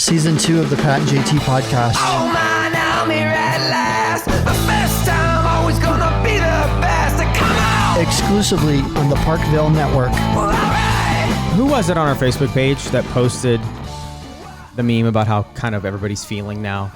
Season 2 of the Pat and JT podcast. Oh man, I'm here at last. The best time, always gonna be the best. Come on! Exclusively on the Parkville Network. Well, all right. Who was it on our Facebook page that posted the meme about how kind of everybody's feeling now?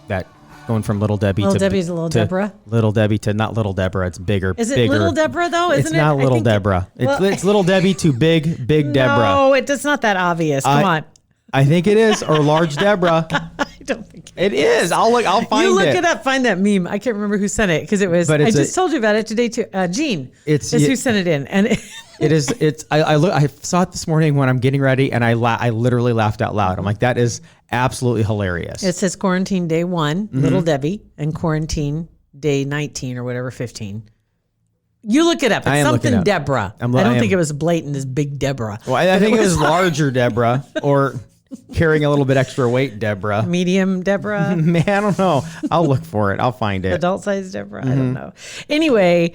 That going from Little Debbie Little to Debbie's Little Deborah? Little Debbie to not Little Deborah. It's bigger. Is it bigger. Little Deborah, though? Isn't it's not Little Deborah. It's Little Debbie to Big Deborah. No, it's not that obvious. Come on. I think it is, or Large Deborah. I don't think it is. I'll find it. You look it up, find that meme. I can't remember who sent it because it was. I just told you about it today too. Jean is who sent it in, and it is. It's. I saw it this morning when I'm getting ready, and I literally laughed out loud. I'm like, that is absolutely hilarious. It says quarantine day 1, Little Debbie, and quarantine day 19 or whatever 15. You look it up. It's something Deborah. I don't think it was blatant as Big Deborah. Well, I think it was Larger Deborah or carrying a little bit extra weight Deborah. Medium Deborah. Man, I don't know. I'll look for it. I'll find it. Adult size Deborah. I don't know. Anyway,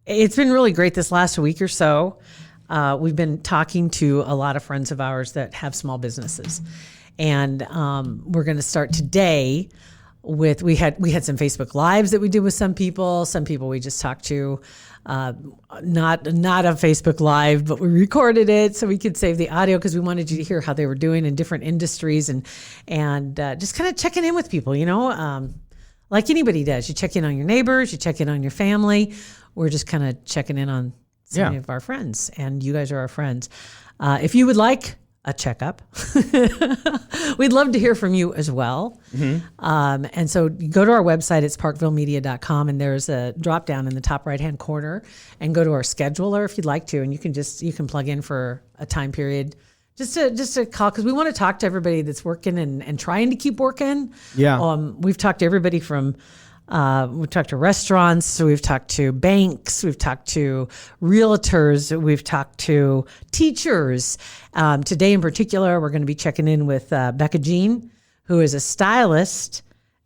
it's been really great this last week or so. We've been talking to a lot of friends of ours that have small businesses, and we're going to start today with we had some Facebook Lives that we did with some people. Some people we just talked to, not a Facebook Live, but we recorded it so we could save the audio because we wanted you to hear how they were doing in different industries and just kind of checking in with people, like anybody does. You check in on your neighbors, you check in on your family. We're just kind of checking in on some of our friends, and you guys are our friends. If you would like a checkup, we'd love to hear from you as well. And so you go to our website, it's parkvillemedia.com, and there's a drop down in the top right hand corner, and go to our scheduler if you'd like to, and you can plug in for a time period just to call, because we want to talk to everybody that's working and trying to keep working. We've talked to everybody from we've talked to restaurants, so we've talked to banks, we've talked to realtors, we've talked to teachers. Today in particular, we're going to be checking in with Becca Jean, who is a stylist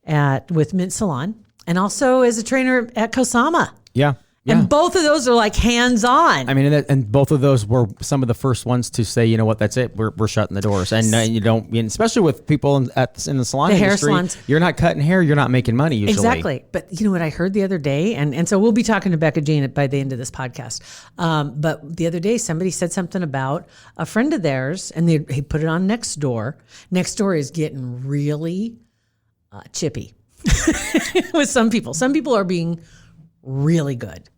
with Mint Salon, and also is a trainer at Kosama. Yeah. And both of those are like hands-on. I mean, and both of those were some of the first ones to say, you know what, that's it. We're shutting the doors. And you don't, especially with people in the salon industry, hair salons. You're not cutting hair, you're not making money usually. Exactly. But you know what I heard the other day? And so we'll be talking to Becca Jean by the end of this podcast. But the other day, somebody said something about a friend of theirs, and he put it on Nextdoor. Nextdoor is getting really chippy with some people. Some people are being really good.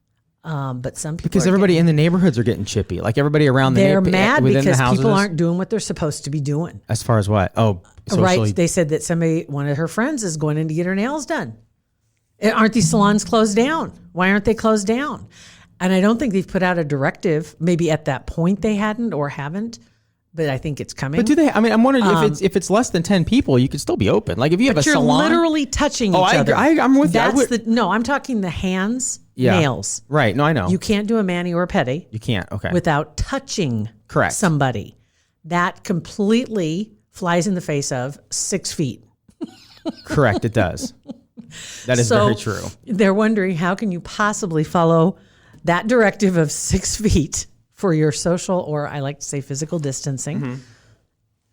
But some people everybody in the neighborhoods are getting chippy. Like everybody around they're mad within because the houses. People aren't doing what they're supposed to be doing. As far as what? Oh, socially. Right. They said that one of her friends is going in to get her nails done. Aren't these salons closed down? Why aren't they closed down? And I don't think they've put out a directive. Maybe at that point they hadn't or haven't. But I think it's coming. But do they? I mean, I'm wondering if it's less than 10 people, you could still be open. Like if you have a salon, you're literally touching each other. I'm with you. No, I'm talking the hands, nails. Right. No, I know. You can't do a mani or a pedi. You can't. Okay. Without touching somebody. That completely flies in the face of 6 feet. Correct. It does. That is very true. They're wondering, how can you possibly follow that directive of 6 feet for your social, or I like to say physical distancing,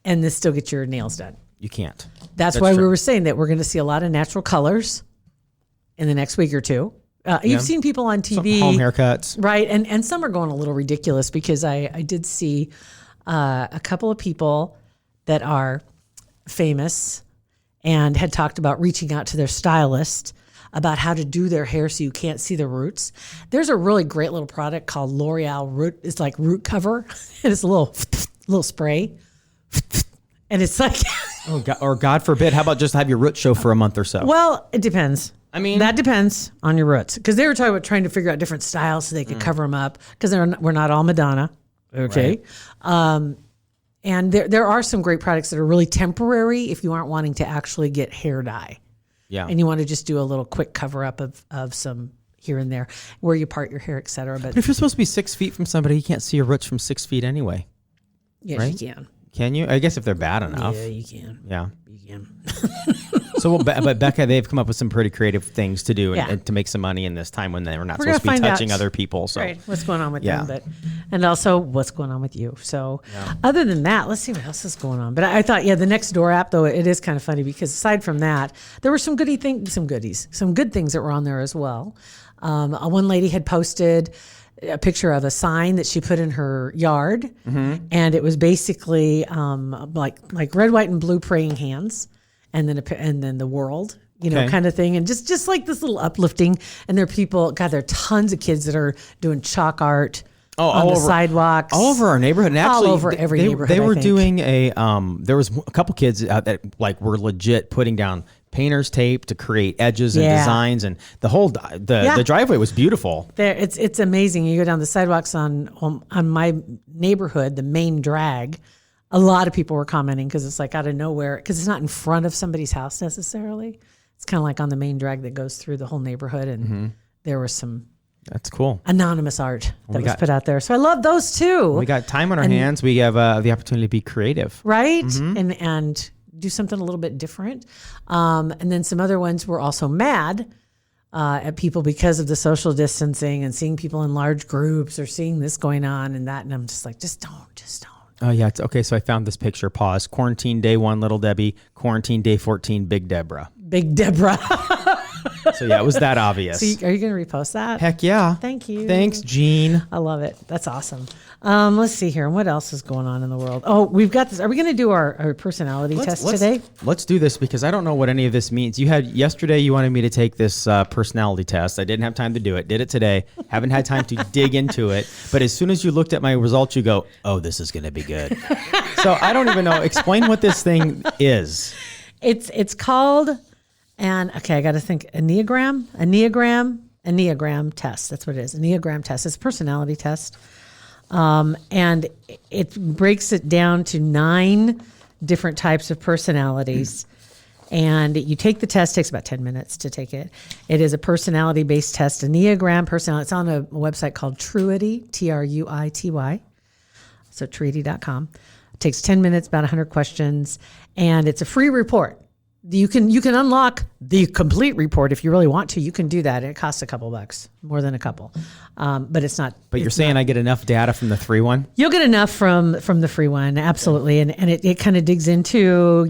and then still get your nails done? You can't. That's why we were saying that we're going to see a lot of natural colors in the next week or two. You've seen people on TV. Some home haircuts. Right, and some are going a little ridiculous, because I did see a couple of people that are famous and had talked about reaching out to their stylist about how to do their hair so you can't see the roots. There's a really great little product called L'Oreal Root. It's like root cover. And it's a little spray. And it's like... or God forbid, how about just have your roots show for a month or so? Well, it depends. I mean... That depends on your roots. Because they were talking about trying to figure out different styles so they could cover them up. Because we're not all Madonna. Okay? Right. And there are some great products that are really temporary if you aren't wanting to actually get hair dye. Yeah. And you want to just do a little quick cover up of some here and there where you part your hair, et cetera. But if you're supposed to be 6 feet from somebody, you can't see your roots from 6 feet anyway. Yes, right? you can. Can you? I guess if they're bad enough. Yeah, you can. Yeah. You can. So, but Becca, they've come up with some pretty creative things to do Yeah. and to make some money in this time when they were not We're supposed to gonna be find touching out, other people. So, right, what's going on with Yeah. them, and also what's going on with you. So, other than that, let's see what else is going on. But I thought, the Nextdoor app, though, it is kind of funny because aside from that, there were some good things that were on there as well. One lady had posted a picture of a sign that she put in her yard, and it was basically like red, white, and blue praying hands, and then the world, Okay. kind of thing, and just like this little uplifting. And there are people, God, there are tons of kids that are doing chalk art on the sidewalks, all over our neighborhood, and actually, all over every neighborhood. They were I think. doing there was a couple kids out that like were legit putting down painter's tape to create edges and designs, and the whole the driveway was beautiful. There, it's amazing. You go down the sidewalks on my neighborhood, the main drag. A lot of people were commenting because it's like out of nowhere, because it's not in front of somebody's house necessarily. It's kind of like on the main drag that goes through the whole neighborhood, and there was some That's cool. anonymous art that was put out there. So I love those too. We got time on our hands. We have the opportunity to be creative, right? And do something a little bit different. And then some other ones were also mad at people because of the social distancing and seeing people in large groups or seeing this going on and that. And I'm just like, just don't. Oh yeah, it's okay. So I found this picture. Pause. Quarantine day 1, little Debbie. Quarantine day 14, Big Deborah. Big Deborah. So yeah, it was that obvious. So are you going to repost that? Heck yeah. Thank you. Thanks, Jean. I love it. That's awesome. Let's see here. What else is going on in the world? Oh, we've got this. Are we going to do our personality test today? Let's do this because I don't know what any of this means. Yesterday you wanted me to take this personality test. I didn't have time to do it. Did it today. Haven't had time to dig into it. But as soon as you looked at my results, you go, oh, this is going to be good. So I don't even know. Explain what this thing is. It's called, I got to think, Enneagram test. That's what it is. Enneagram test. It's a personality test. And it breaks it down to 9 different types of personalities. And you take the test, takes about 10 minutes to take it. It is a personality-based test, Enneagram personality. It's on a website called Truity, Truity. So Truity.com. It takes 10 minutes, about 100 questions, and it's a free report. You can unlock the complete report if you really want to. You can do that. It costs a couple bucks, more than a couple, but it's not. But you're saying I get enough data from the free one? You'll get enough from the free one, absolutely, and it kind of digs into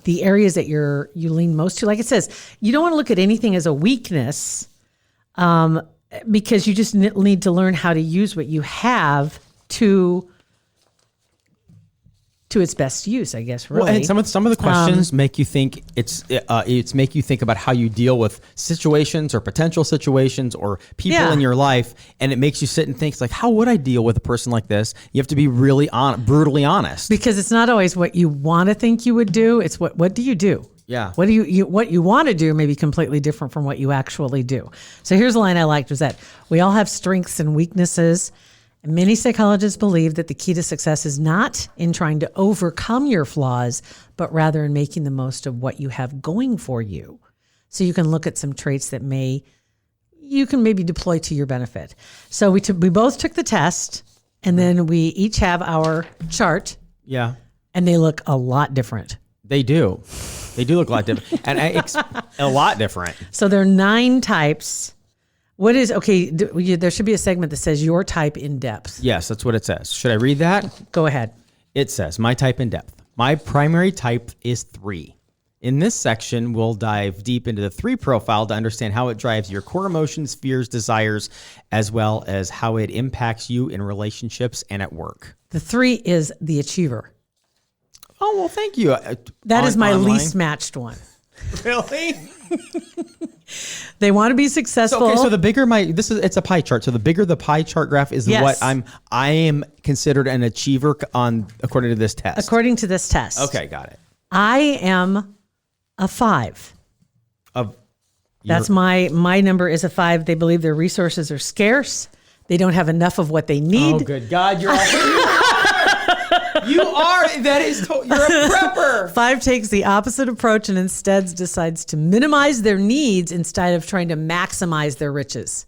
the areas that you lean most to. Like it says, you don't want to look at anything as a weakness, because you just need to learn how to use what you have to its best use, I guess. Really, well, and some of the questions make you think it's make you think about how you deal with situations or potential situations or people in your life, and it makes you sit and think, it's like, how would I deal with a person like this? You have to be really brutally honest, because it's not always what you want to think you would do. It's what do you do? Yeah. What you want to do may be completely different from what you actually do. So here's a line I liked, was that we all have strengths and weaknesses. Many psychologists believe that the key to success is not in trying to overcome your flaws, but rather in making the most of what you have going for you. So you can look at some traits that you can maybe deploy to your benefit. So we both took the test, and then we each have our chart. Yeah. And they look a lot different. They do. They do look a lot different, and a lot different. So there are 9 types. There should be a segment that says your type in depth. Yes, that's what it says. Should I read that? Go ahead. It says, my type in depth. My primary type is 3. In this section, we'll dive deep into the 3 profile to understand how it drives your core emotions, fears, desires, as well as how it impacts you in relationships and at work. The 3 is the achiever. Oh, well, thank you. That is my least matched one. Really? They want to be successful. So the bigger it's a pie chart. So the bigger the pie chart graph is, what I am considered an achiever according to this test. According to this test. Okay, got it. I am a 5. That's my number is a 5. They believe their resources are scarce. They don't have enough of what they need. Oh, good God, you're you're a prepper. 5 takes the opposite approach and instead decides to minimize their needs instead of trying to maximize their riches.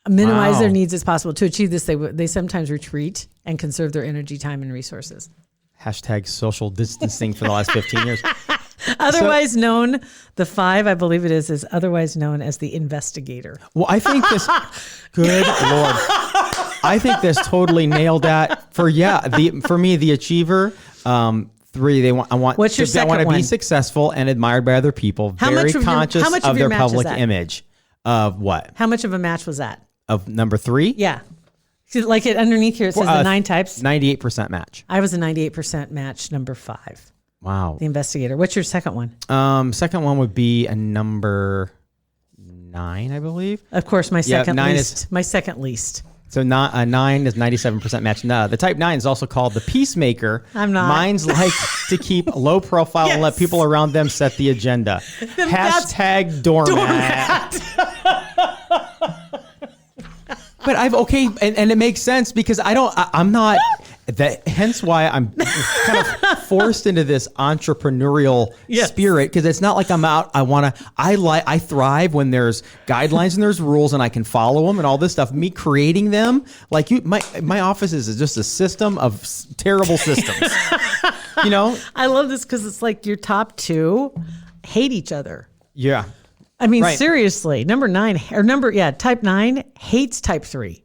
minimize Wow. their needs as possible. To achieve this, they sometimes retreat and conserve their energy, time, and resources. Hashtag social distancing for the last 15 years. Otherwise known, the 5, I believe it is otherwise known as the investigator. Well, I think this, good Lord. I think this totally nailed that for me, the achiever, 3, What's your I second want to one? be successful and admired by other people, How very much of your- conscious how much of of your their match is public that? image. Of what? How much of a match was that? Of number 3? Yeah. See, like it underneath here, it says the 9 types. 98% match. I was a 98% match, number 5, Wow. the investigator. What's your second one? Second one would be a number 9, I believe. Of course, my second 9 least. My second least. So 9 is 97% match. No, the type 9 is also called the peacemaker. I'm not. Mine's like to keep low profile and let Yes. people around them set the agenda. that's- Hashtag doormat. But and it makes sense because I'm not that. Hence why I'm kind of forced into this entrepreneurial Yes. spirit, because it's not like I'm out. I thrive when there's guidelines and there's rules and I can follow them and all this stuff. Me creating them, like my office is just a system of terrible systems. You know? I love this because it's like your top 2 hate each other. Yeah. I mean, Right. seriously, type 9 hates type 3.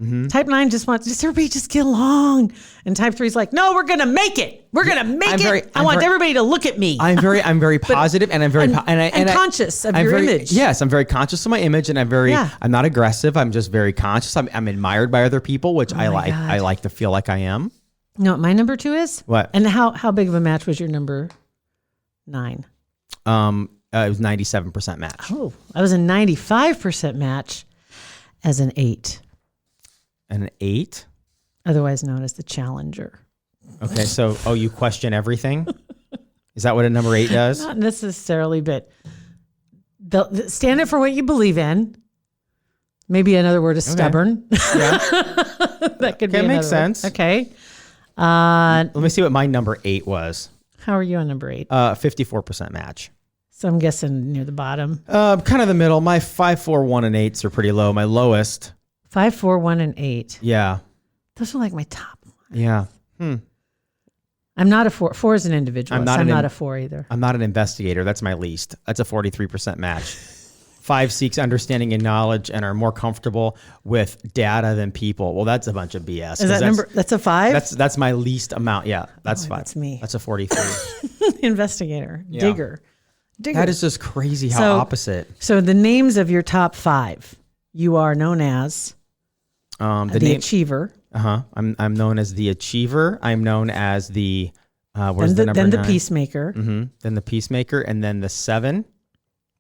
Mm-hmm. Type 9 just wants everybody just get along. And type 3 is like, no, we're going to make it. We're going to make it. I want everybody to look at me. I'm very positive, and I'm very conscious of your image. Yes, I'm very conscious of my image, and I'm not aggressive. I'm just very conscious. I'm admired by other people, which I like. God. I like to feel like I am. You know what my number 2 is? What? And how big of a match was your number 9? It was 97% match. Oh, I was a 95% match as an 8, And an 8. otherwise known as the challenger. Okay, so you question everything. Is that what a number 8 does? Not necessarily, but stand up for what you believe in. Maybe another word is stubborn. Yeah. That could be Okay, another makes word. sense. Okay. Let me see what my number 8 was. How are you on number 8? 54% match. So I'm guessing near the bottom. Kind of the middle. My 5, 4, 1, and 8s are pretty low. My lowest. 5, 4, 1, and 8. Yeah. Those are like my top ones. Yeah. I'm not a 4. 4 is an individual. I'm an not a 4 either. I'm not an investigator. That's my least. That's a 43% match. 5 seeks understanding and knowledge and are more comfortable with data than people. Well, that's a bunch of BS. Is that number? That's a 5? That's my least amount. Yeah, that's 5. that's me. That's a 43. Investigator. Yeah. Digger. That is just crazy how So- opposite. So the names of your top 5, you are known as the achiever. I'm known as the achiever. I'm known as the where's the number Then the 9? peacemaker. Then the peacemaker, and then the 7,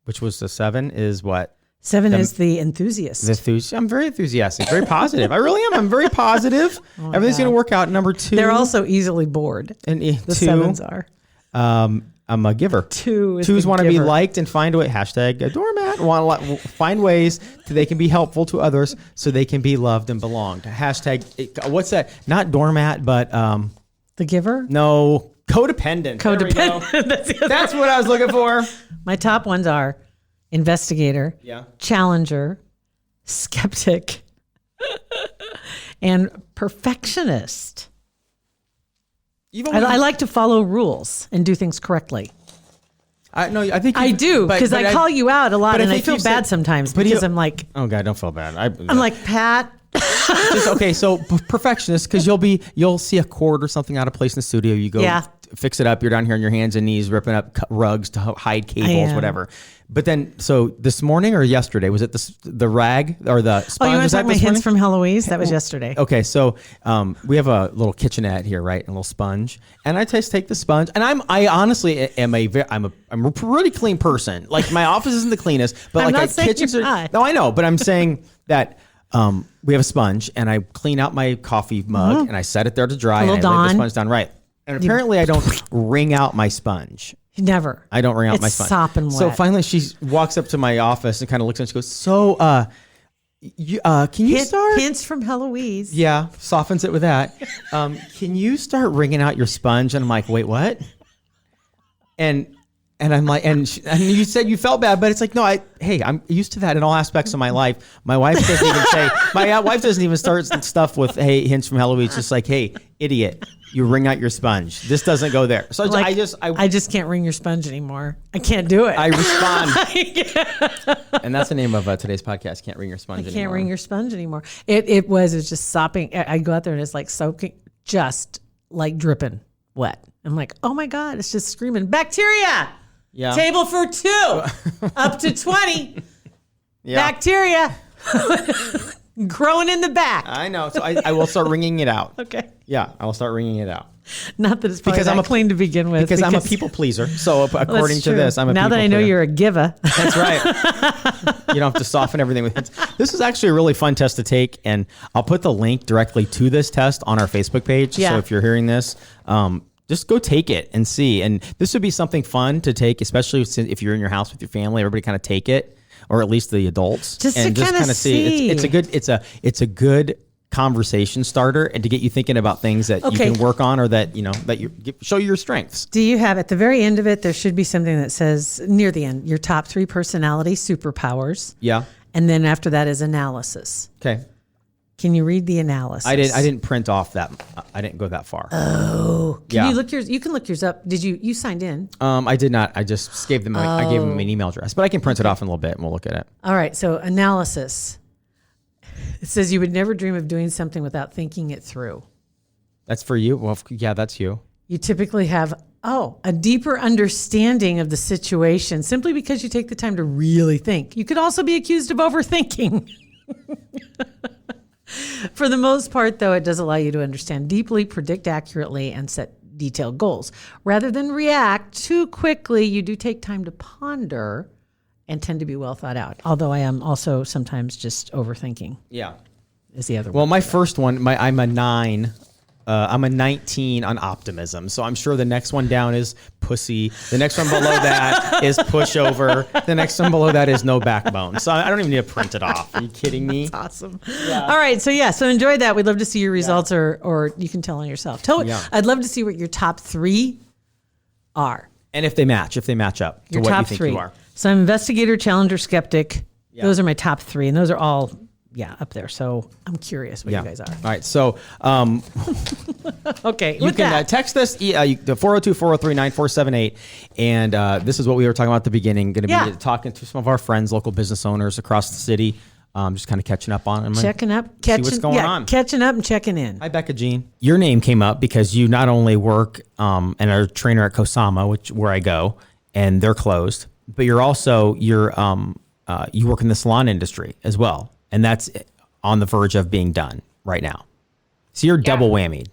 which was the 7 is what? 7 is the enthusiast. I'm very enthusiastic, very positive. I really am. I'm very positive. Everything's going to work out. Number 2. They're also easily bored. And The 2. 7s are. I'm a giver. 2 is Twos the want to be giver. liked and find a way. Hashtag a doormat. Want to find ways that they can be helpful to others so they can be loved and belonged. Hashtag, what's that? Not doormat, but The giver? no, codependent. There we go. That's what I was looking for. My top ones are investigator, Yeah. challenger, skeptic, and perfectionist. I like to follow rules and do things correctly. I think I do, because I call you out a lot, but I and I think feel you bad said- sometimes but because you- I'm like, Oh God, don't feel bad. I'm like, Pat, okay, so perfectionist, because you'll see a cord or something out of place in the studio. You go Yeah. fix it up. You're down here on your hands and knees ripping up rugs to hide cables, am. whatever. But then, so this morning or yesterday, was it the rag or the oh, sponge? you want Was to that talk my this hints morning? from Heloise? That was yesterday. Okay, so we have a little kitchenette here, right? A little sponge, and I just take the sponge, and I honestly am I'm a pretty clean person. Like my office isn't the cleanest, but I'm like not saying kitchens you're are. not. No, I know, but I'm saying that we have a sponge, and I clean out my coffee mug, and I set it there to dry, and I little lay the Dawn. sponge down, right? And apparently, I don't wring out my sponge. Never. I don't wring out It's my sponge. sopping So wet. finally, she walks up to my office and kind of looks at me. She goes, "So, can you start?" Hints from Heloise. Yeah, softens it with that. Can you start wringing out your sponge? And I'm like, wait, what? And And I'm like, and you said you felt bad, but it's like, no, I'm used to that in all aspects of my life. My wife doesn't even say, my wife doesn't even start stuff with, hey, hints from Halloween. It's just like, hey, idiot, you wring out your sponge. This doesn't go there. So Like, I just can't wring your sponge anymore. I can't do it. I respond. And that's the name of today's podcast. Can't wring your sponge anymore. Can't wring your sponge anymore. It was just sopping. I go out there and it's like soaking, just like dripping wet. I'm like, oh my God, it's just screaming, bacteria. Yeah. Table for 2, up to 20. Yeah. Bacteria growing in the back. I know. So I will start wringing it out. Okay. Yeah, I will start wringing it out. Not that it's probably Because I'm that clean to begin with. Because I'm a people pleaser. So according That's to true. this, I'm a now people that I know pleaser. you're a giver. That's right. You don't have to soften everything with hints. This is actually a really fun test to take, and I'll put the link directly to this test on our Facebook page. Yeah. So if you're hearing this, just go take it and see. And this would be something fun to take, especially if you're in your house with your family. Everybody kind of take it, or at least the adults, Just to and just kinda kind of see. It's a good conversation starter, and to get you thinking about things that you can work on, or that show your strengths. Do you have at the very end of it? There should be something that says near the end, your top 3 personality superpowers. Yeah. And then after that is analysis. Okay. Can you read the analysis? I didn't print off that. I didn't go that far. Can you look yours? You can look yours up. Did you signed in? I did not. I just gave them. I gave them an email address, but I can print it off in a little bit, and we'll look at it. All right. So analysis. It says you would never dream of doing something without thinking it through. That's for you. Well, yeah, that's you. You typically have a deeper understanding of the situation simply because you take the time to really think. You could also be accused of overthinking. For the most part, though, it does allow you to understand deeply, predict accurately, and set detailed goals. Rather than react too quickly, you do take time to ponder and tend to be well thought out. Although I am also sometimes just overthinking Yeah. is the other one. Well, my first one, I'm a 9. I'm a 19 on optimism. So I'm sure the next one down is pussy. The next one below that is pushover. The next one below that is no backbone. So I don't even need to print it off. Are you kidding me? That's awesome. Yeah. All right. So enjoy that. We'd love to see your results, or you can tell on yourself. I'd love to see what your top 3 are. And if they match up to Your what top you think 3. you are. So I'm investigator, challenger, skeptic. Yeah. Those are my top 3, and those are all up there. So I'm curious what you guys are. All right. So Okay. you can text us the 402-403-9478. And this is what we were talking about at the beginning. Going to be talking to some of our friends, local business owners across the city. Just kind of catching up on them. Checking up, see what's going on. Catching up and checking in. Hi, Becca Jean. Your name came up because you not only work and are a trainer at Kosama, where I go, and they're closed, but you work in the salon industry as well, and that's on the verge of being done right now. So you're double whammied.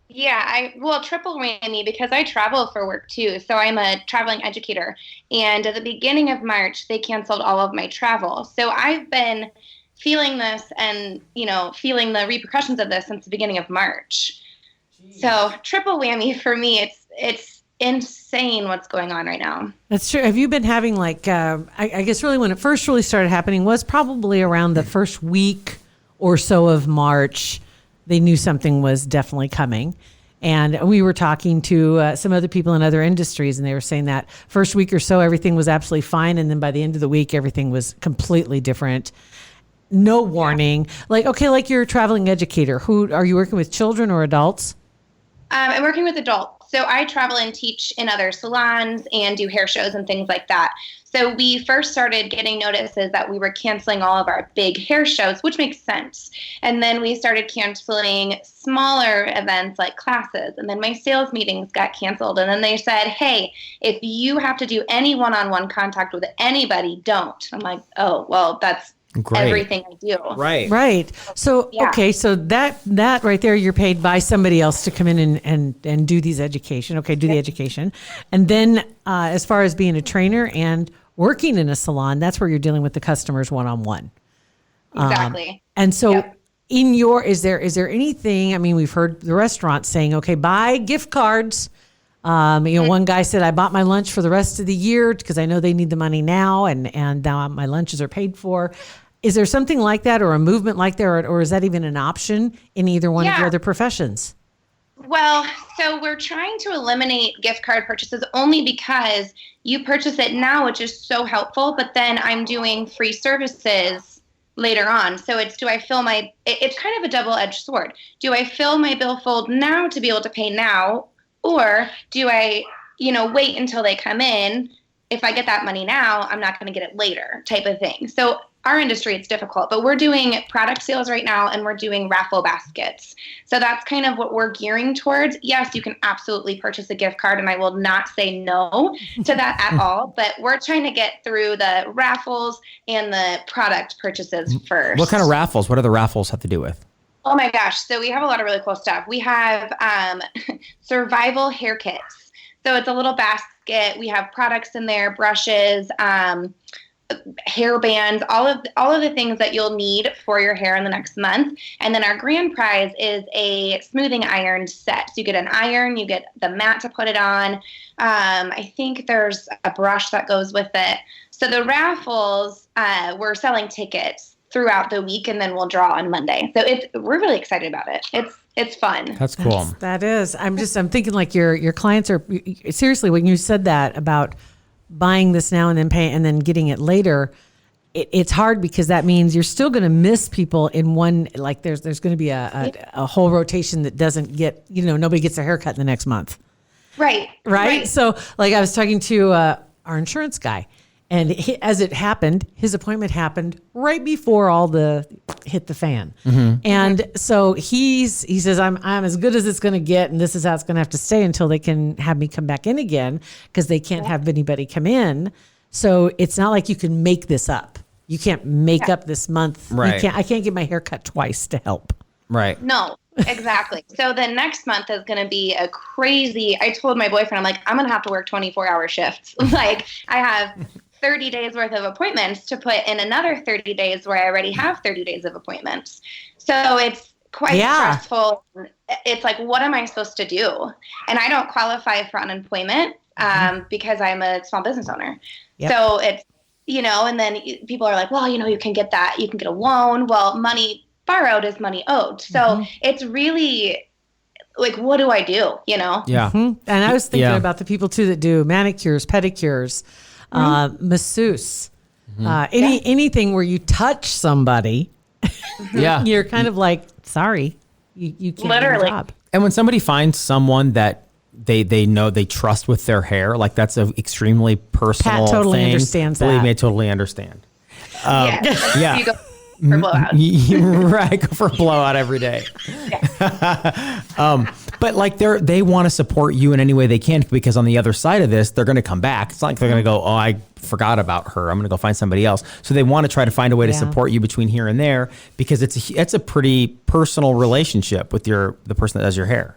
Yeah, triple whammy because I travel for work too. So I'm a traveling educator. And at the beginning of March, they canceled all of my travel. So I've been feeling this and, feeling the repercussions of this since the beginning of March. Jeez. So triple whammy for me, it's insane what's going on right now. That's true. Have you been having I guess really when it first really started happening was probably around the first week or so of March. They knew something was definitely coming. And we were talking to some other people in other industries, and they were saying that first week or so, everything was absolutely fine. And then by the end of the week, everything was completely different. No warning. Yeah. Like you're a traveling educator. Who are you working with, children or adults? I'm working with adults. So I travel and teach in other salons and do hair shows and things like that. So we first started getting notices that we were canceling all of our big hair shows, which makes sense. And then we started canceling smaller events like classes. And then my sales meetings got canceled. And then they said, hey, if you have to do any one-on-one contact with anybody, don't. I'm like, oh, well, that's great. Everything I do. Right. So, okay. So that right there, you're paid by somebody else to come in and do these education. Okay. Do the education. And then as far as being a trainer and working in a salon, that's where you're dealing with the customers one-on-one. Exactly. And so is there anything, I mean, we've heard the restaurants saying, okay, buy gift cards. One guy said, I bought my lunch for the rest of the year because I know they need the money now, and now my lunches are paid for. Is there something like that or a movement like that, or is that even an option in either one of your other professions? Well, so we're trying to eliminate gift card purchases only because you purchase it now, which is so helpful, but then I'm doing free services later on. So do I fill it's kind of a double-edged sword. Do I fill my billfold now to be able to pay now, or do I, wait until they come in? If I get that money now, I'm not going to get it later, type of thing. So our industry, it's difficult, but we're doing product sales right now, and we're doing raffle baskets. So that's kind of what we're gearing towards. Yes, you can absolutely purchase a gift card, and I will not say no to that at all, but we're trying to get through the raffles and the product purchases first. What kind of raffles? What do the raffles have to do with? Oh my gosh. So we have a lot of really cool stuff. We have survival hair kits. So it's a little basket. We have products in there, brushes, hair bands, all of the things that you'll need for your hair in the next month. And then our grand prize is a smoothing iron set. So you get an iron, you get the mat to put it on. I think there's a brush that goes with it. So the raffles, we're selling tickets throughout the week, and then we'll draw on Monday. So we're really excited about it. It's fun. That's cool. That is. I'm thinking like your clients are seriously, when you said that about buying this now and then pay and then getting it later, it's hard because that means you're still going to miss people in one, like there's going to be a whole rotation that doesn't get, nobody gets a haircut in the next month. Right. So like I was talking to our insurance guy, and as it happened, his appointment happened right before all the hit the fan. Mm-hmm. And so he says, I'm as good as it's going to get, and this is how it's going to have to stay until they can have me come back in again, because they can't have anybody come in. So it's not like you can make this up. You can't make up this month. Right. I can't get my hair cut twice to help. Right. No, exactly. So the next month is going to be a crazy, I told my boyfriend, I'm like, I'm going to have to work 24-hour shifts. Like I have 30 days worth of appointments to put in another 30 days where I already have 30 days of appointments. So it's quite stressful. It's like, what am I supposed to do? And I don't qualify for unemployment because I'm a small business owner. Yep. So it's, and then people are like, well, you can get that. You can get a loan. Well, money borrowed is money owed. So it's really like, what do I do? Yeah. Mm-hmm. And I was thinking about the people too that do manicures, pedicures, masseuse, anything where you touch somebody, you're kind of like, sorry, you can't do the job. And when somebody finds someone that they know they trust with their hair, like that's an extremely personal Pat totally thing. understands Believe that. me, I totally understand. Yeah. You go for blowout. Right, go for a blowout every day. But like they want to support you in any way they can, because on the other side of this, they're going to come back. It's not like they're going to go, oh, I forgot about her, I'm going to go find somebody else. So they want to try to find a way to support you between here and there, because it's a pretty personal relationship with the person that does your hair.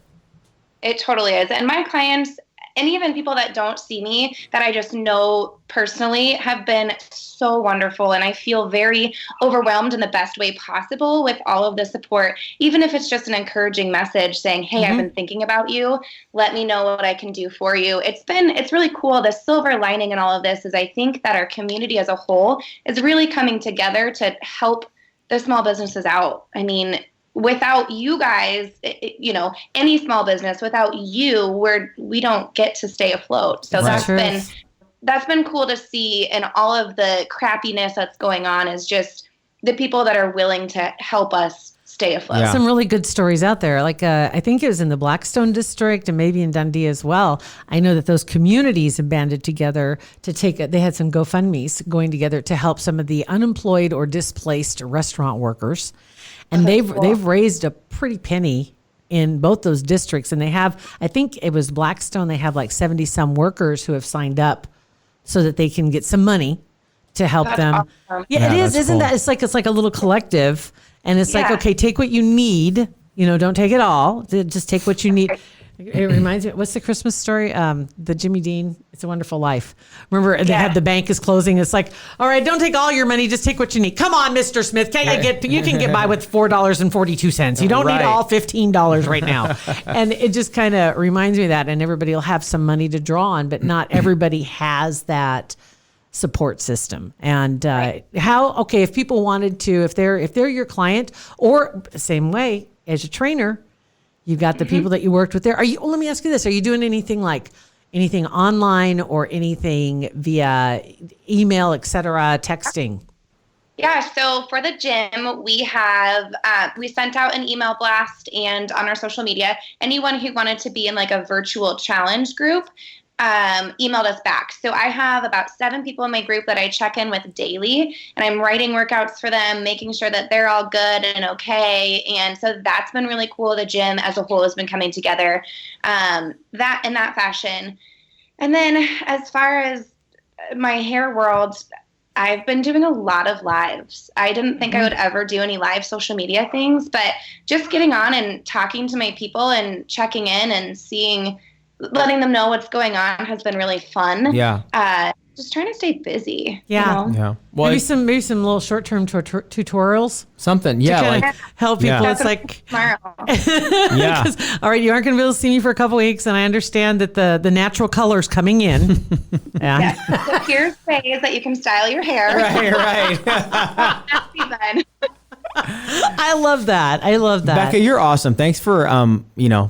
It totally is. And my clients, and even people that don't see me, that I just know personally, have been so wonderful. And I feel very overwhelmed in the best way possible with all of the support, even if it's just an encouraging message saying, hey, I've been thinking about you. Let me know what I can do for you. It's really cool. The silver lining in all of this is I think that our community as a whole is really coming together to help the small businesses out. I mean, without you guys, any small business, without you, we don't get to stay afloat. So that's been cool to see. And all of the crappiness that's going on is just the people that are willing to help us stay afloat. Yeah. Some really good stories out there. Like I think it was in the Blackstone district and maybe in Dundee as well. I know that those communities have banded together they had some GoFundMes going together to help some of the unemployed or displaced restaurant workers. And they've raised a pretty penny in both those districts. And they have, I think it was Blackstone, they have like 70 some workers who have signed up so that they can get some money to help them. Awesome. Yeah, it is. Isn't cool. It's like a little collective. And it's like, okay, take what you need, don't take it all. Just take what you need. It reminds me, what's the Christmas story? The Jimmy Dean, It's a Wonderful Life. Remember, they had the bank is closing. It's like, all right, don't take all your money. Just take what you need. Come on, Mr. Smith. You can get by with $4.42. You don't need all $15 right now. And it just kind of reminds me of that. And everybody will have some money to draw on, but not everybody has that support system. And if people wanted to, if they're your client, or same way as a trainer, You've got the people that you worked with there. Are you? Let me ask you this: are you doing anything online or anything via email, etc., texting? Yeah, so for the gym, we have we sent out an email blast, and on our social media, anyone who wanted to be in like a virtual challenge group emailed us back. So I have about 7 people in my group that I check in with daily, and I'm writing workouts for them, making sure that they're all good and okay. And so that's been really cool. The gym as a whole has been coming together that in that fashion. And then as far as my hair world, I've been doing a lot of lives. I didn't think I would ever do any live social media things, but just getting on and talking to my people and checking in and letting them know what's going on has been really fun. Yeah. Just trying to stay busy. Yeah. You know? Yeah. Well, maybe some little short-term tutorials. something. Yeah. To Like, kinda help people. Yeah. It's like, Tomorrow. yeah. all right, you aren't going to be able to see me for a couple weeks, and I understand that the natural color's coming in. Yeah. So here's ways that you can style your hair. Right. That's fun. I love that. I love that. Becca, you're awesome. Thanks for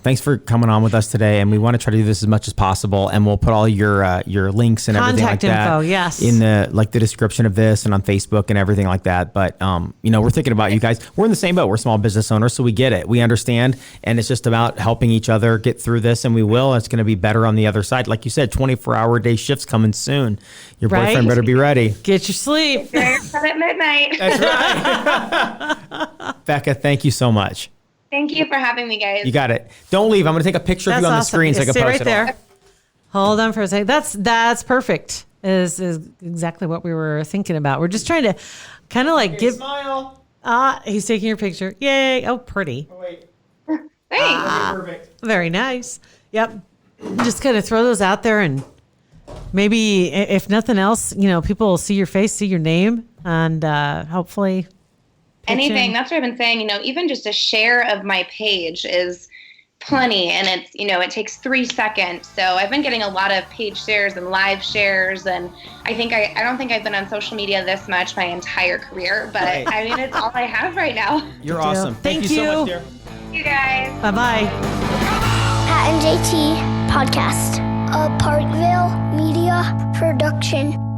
thanks for coming on with us today. And we want to try to do this as much as possible. And we'll put all your links and everything like Contact info, that yes. in the description of this and on Facebook and everything like that. But we're thinking about you guys. We're in the same boat. We're small business owners, so we get it. We understand, and it's just about helping each other get through this. And we will. It's going to be better on the other side. Like you said, 24-hour day shifts coming soon. Your Right? boyfriend better be ready. Get your sleep. Haircut at midnight. That's right. Becca, thank you so much. Thank you for having me, guys. You got it. Don't leave. I'm going to take a picture of you on the screen so I can Stay post right it there. all. Hold on for a second. That's perfect. Is exactly what we were thinking about. We're just trying to kind of like give. Smile. He's taking your picture. Yay! Oh, pretty. Oh, wait. Thanks. Perfect. Very nice. Yep. Just kind of throw those out there, and maybe if nothing else, people will see your face, see your name, and hopefully. Anything. That's what I've been saying. Even just a share of my page is plenty, and it's it takes 3 seconds. So I've been getting a lot of page shares and live shares, and I don't think I've been on social media this much my entire career, but Right. I mean it's all I have right now. You're Good deal. awesome. Thank you so you. much, dear. You guys. Bye bye. Pat and JT Podcast, a Parkville Media Production.